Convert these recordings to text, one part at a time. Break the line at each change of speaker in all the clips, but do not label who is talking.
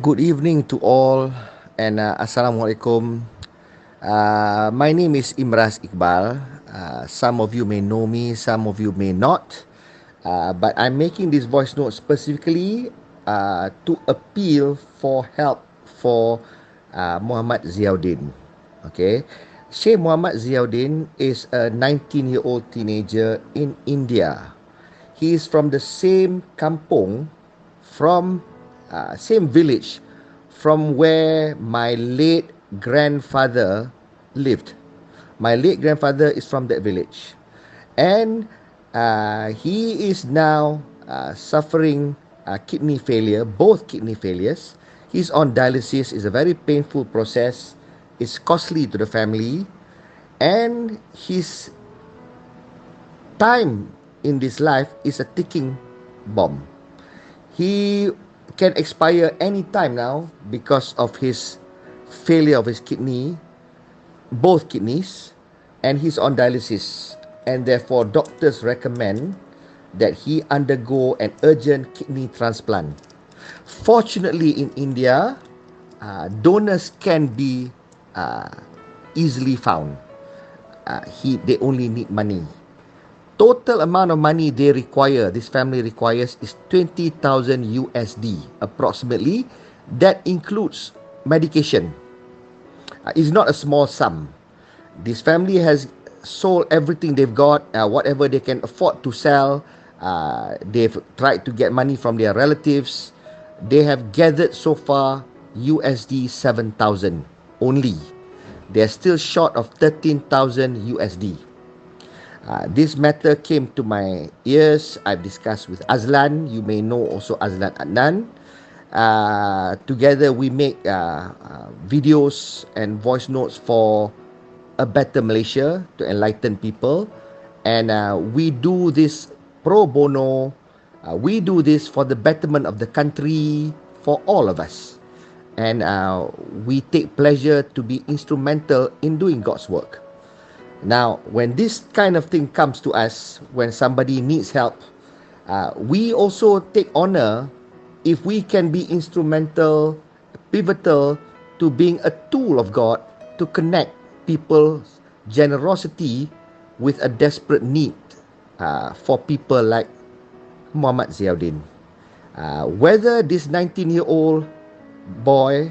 Good evening to all and Assalamualaikum. My name is Imraz Iqbal. Some of you may know me, some of you may not. But I'm making this voice note specifically to appeal for help for Muhammad Ziauddin. Okay. Sheikh Muhammad Ziauddin is a 19-year-old teenager in India. He is from the same kampung, from same village from where my late grandfather lived. My late grandfather is from that village, and he is now suffering kidney failure, both kidney failures. He's on dialysis. It's a very painful process. It's costly to the family, and his time in this life is a ticking bomb. He can expire any time now because of his failure of his kidney, both kidneys, and he's on dialysis. And therefore, doctors recommend that he undergo an urgent kidney transplant. Fortunately, in India, donors can be easily found. They only need money. Total amount of money this family requires, is 20,000 USD approximately. That includes medication. It's not a small sum. This family has sold everything they've got, whatever they can afford to sell. They've tried to get money from their relatives. They have gathered so far USD 7,000 only. They're still short of 13,000 USD. This matter came to my ears. I've discussed with Azlan. You may know also Azlan Adnan. Together we make videos and voice notes for a better Malaysia, to enlighten people. And we do this pro bono. We do this for the betterment of the country, for all of us. And we take pleasure to be instrumental in doing God's work. Now, when this kind of thing comes to us, when somebody needs help, we also take honor if we can be instrumental, pivotal to being a tool of God to connect people's generosity with a desperate need for people like Muhammad Ziauddin. Whether this 19-year-old boy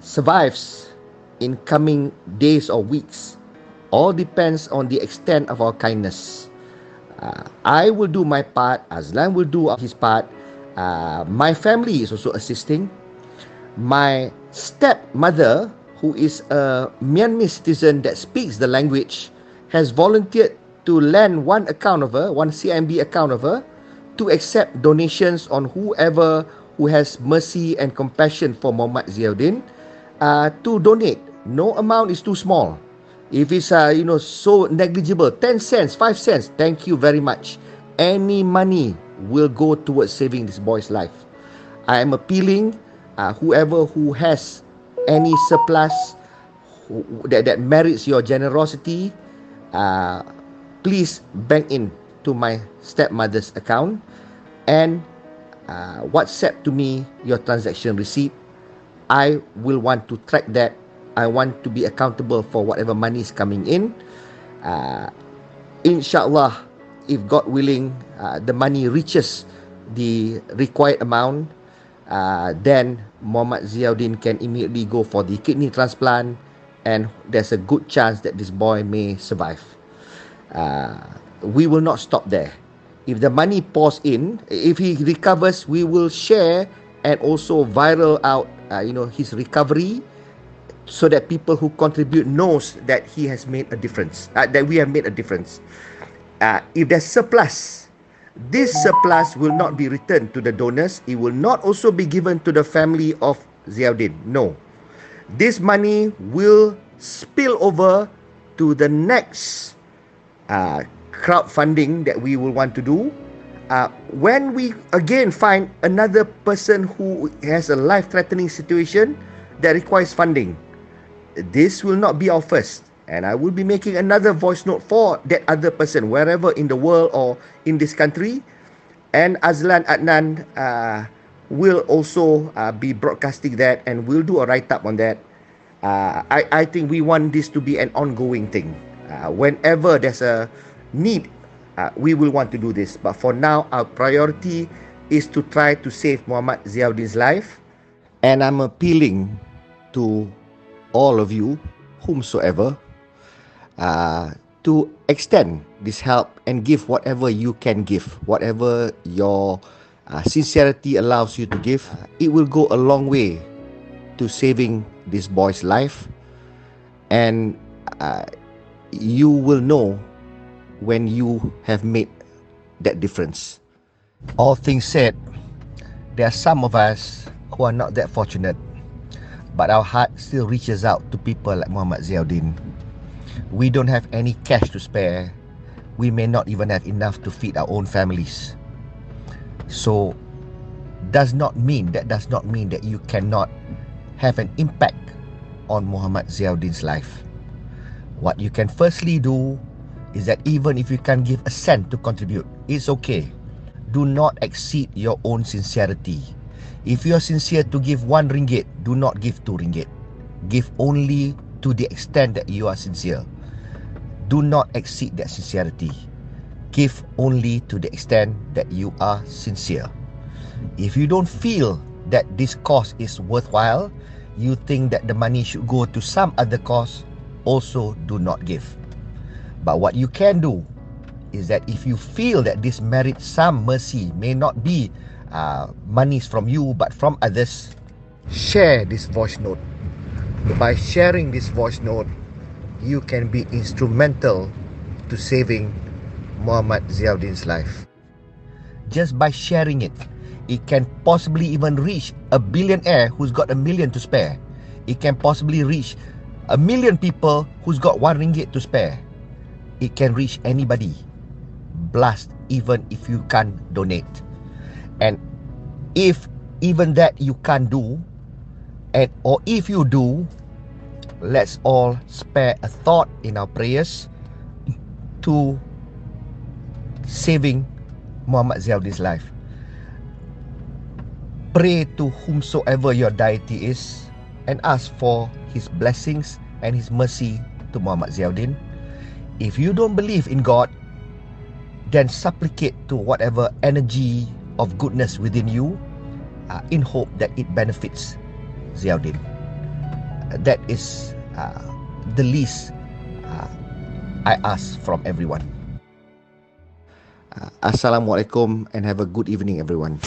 survives in coming days or weeks all depends on the extent of our kindness. I will do my part. Azlan will do his part. My family is also assisting. My stepmother, who is a Myanmar citizen that speaks the language, has volunteered to lend one CIMB account of her, to accept donations on whoever who has mercy and compassion for Muhammad Ziauddin, to donate. No amount is too small. If it's so negligible, 10 cents, 5 cents, thank you very much. Any money will go towards saving this boy's life. I am appealing, whoever who has any surplus that merits your generosity, please bank in to my stepmother's account and WhatsApp to me your transaction receipt. I will want to track that. I want to be accountable for whatever money is coming in. Inshallah, if God willing, the money reaches the required amount, then Muhammad Ziauddin can immediately go for the kidney transplant, and there's a good chance that this boy may survive. We will not stop there. If the money pours in, if he recovers, we will share and also viral out, his recovery, so that people who contribute knows that he has made a difference, that we have made a difference. If there's surplus, this surplus will not be returned to the donors. It will not also be given to the family of Ziauddin. No. This money will spill over to the next crowdfunding that we will want to do. When we again find another person who has a life-threatening situation that requires funding, this will not be our first, and I will be making another voice note for that other person wherever in the world or in this country. And Azlan Adnan We'll also be broadcasting that, and we'll do a write-up on that. I think we want this to be an ongoing thing. Whenever there's a need, we will want to do this. But for now, our priority is to try to save Muhammad Ziauddin's life. And I'm appealing to all of you, whomsoever, to extend this help and give whatever you can give, whatever your sincerity allows you to give. It will go a long way to saving this boy's life, and you will know when you have made that difference. All things said, there are some of us who are not that fortunate, but our heart still reaches out to people like Muhammad Ziauddin. We don't have any cash to spare. We may not even have enough to feed our own families. So does not mean that you cannot have an impact on Muhammad Ziauddin's life. What you can firstly do is that even if you can't give a cent to contribute, it's okay. Do not exceed your own sincerity. If you are sincere to give 1 ringgit, do not give 2 ringgit. Give only to the extent that you are sincere. Do not exceed that sincerity. Give only to the extent that you are sincere. If you don't feel that this cause is worthwhile, you think that the money should go to some other cause, also do not give. But what you can do is that if you feel that this merits some mercy, may not be monies from you but from others, share this voice note. By sharing this voice note, you can be instrumental to saving Muhammad Ziauddin's life. Just by sharing it, it can possibly even reach a billionaire who's got $1 million to spare. It can possibly reach 1 million people who's got 1 ringgit to spare. It can reach anybody. Blast, even if you can't donate. And if even that you can't do, or if you do, let's all spare a thought in our prayers to saving Muhammad Ziauddin's life. Pray to whomsoever your deity is and ask for his blessings and his mercy to Muhammad Ziauddin. If you don't believe in God, then supplicate to whatever energy of goodness within you in hope that it benefits Ziauddin. That is the least I ask from everyone. Assalamualaikum and have a good evening, everyone.